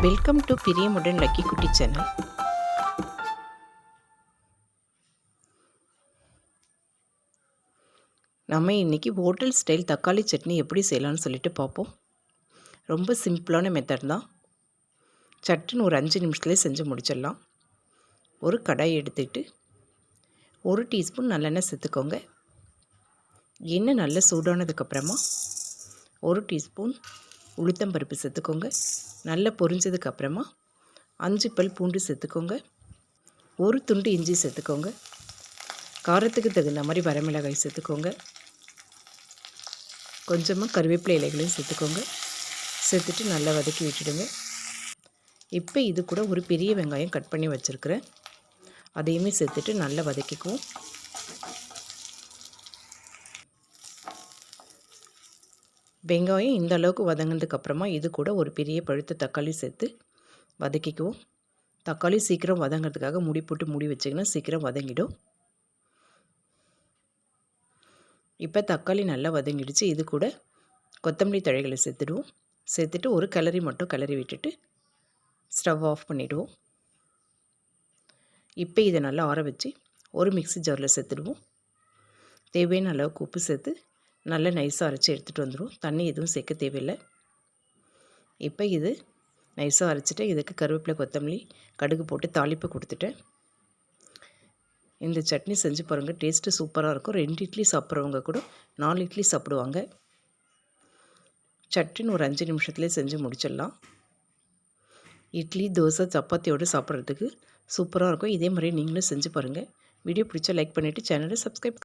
Welcome to Priyamudan lucky குட்டி channel. நம்ம இன்றைக்கி ஹோட்டல் ஸ்டைல் தக்காளி சட்னி எப்படி செய்யலாம்னு சொல்லிட்டு பார்ப்போம். ரொம்ப சிம்பிளான மெத்தட் தான். சட்டுன்னு ஒரு 5 நிமிஷத்துலேயே செஞ்சு முடிச்சிடலாம். ஒரு கடாய் எடுத்துக்கிட்டு 1 டீஸ்பூன் நல்லெண்ணெய் சேர்த்துக்கோங்க. எண்ணெய் நல்லா சூடானதுக்கப்புறமா 1 டீஸ்பூன் உளுத்தம்பருப்பு சேர்த்துக்கோங்க. நல்லா பொரிஞ்சதுக்கப்புறமா 5 பல் பூண்டு சேர்த்துக்கோங்க. ஒரு துண்டு இஞ்சி சேர்த்துக்கோங்க. காரத்துக்கு தகுந்த மாதிரி வரமிளகாய் சேர்த்துக்கோங்க. கொஞ்சமாக கருவேப்பிலை இலைகளையும் சேர்த்துக்கோங்க. சேர்த்துட்டு நல்லா வதக்கி விட்டுடுங்க. இப்போ இது கூட ஒரு பெரிய வெங்காயம் கட் பண்ணி வச்சுருக்கிறேன், அதையுமே சேர்த்துட்டு நல்லா வதக்கிக்குவோம். வெங்காயம் இந்த அளவுக்கு வதங்கினதுக்கப்புறமா இது கூட ஒரு பெரிய பழுத்த தக்காளி சேர்த்து வதக்கிக்குவோம். தக்காளி சீக்கிரம் வதங்கிறதுக்காக மூடி போட்டு மூடி வச்சிங்கன்னா சீக்கிரம் வதங்கிடும். இப்போ தக்காளி நல்லா வதங்கிடுச்சு. இது கூட கொத்தமல்லி தழைகளை சேர்த்துடுவோம். சேர்த்துட்டு ஒரு கிளறி மட்டும் கிளறி விட்டுட்டு ஸ்டவ் ஆஃப் பண்ணிவிடுவோம். இப்போ இதை நல்லா ஆற வச்சு ஒரு மிக்ஸி ஜாரில் சேர்த்துடுவோம். தேவையான அளவுக்கு உப்பு சேர்த்து நல்லா நைஸாக அரைச்சி எடுத்துகிட்டு வந்துடுவோம். தண்ணி எதுவும் சேர்க்க தேவையில்லை. இப்போ இது நைஸாக அரைச்சிட்டு இதுக்கு கருவேப்பிலை கொத்தமல்லி கடுகு போட்டு தாளிப்பு கொடுத்துட்டேன். இந்த சட்னி செஞ்சு பாருங்கள், டேஸ்ட்டு சூப்பராக இருக்கும். 2 இட்லி சாப்பிட்றவங்க கூட 4 இட்லி சாப்பிடுவாங்க. சட்னின்னு ஒரு 5 நிமிஷத்துலேயே செஞ்சு முடிச்சிடலாம். இட்லி, தோசை, சப்பாத்தியோடு சாப்பிட்றதுக்கு சூப்பராக இருக்கும். இதே மாதிரி நீங்களும் செஞ்சு பாருங்கள். வீடியோ பிடிச்சா லைக் பண்ணிவிட்டு சேனலை சப்ஸ்கிரைப்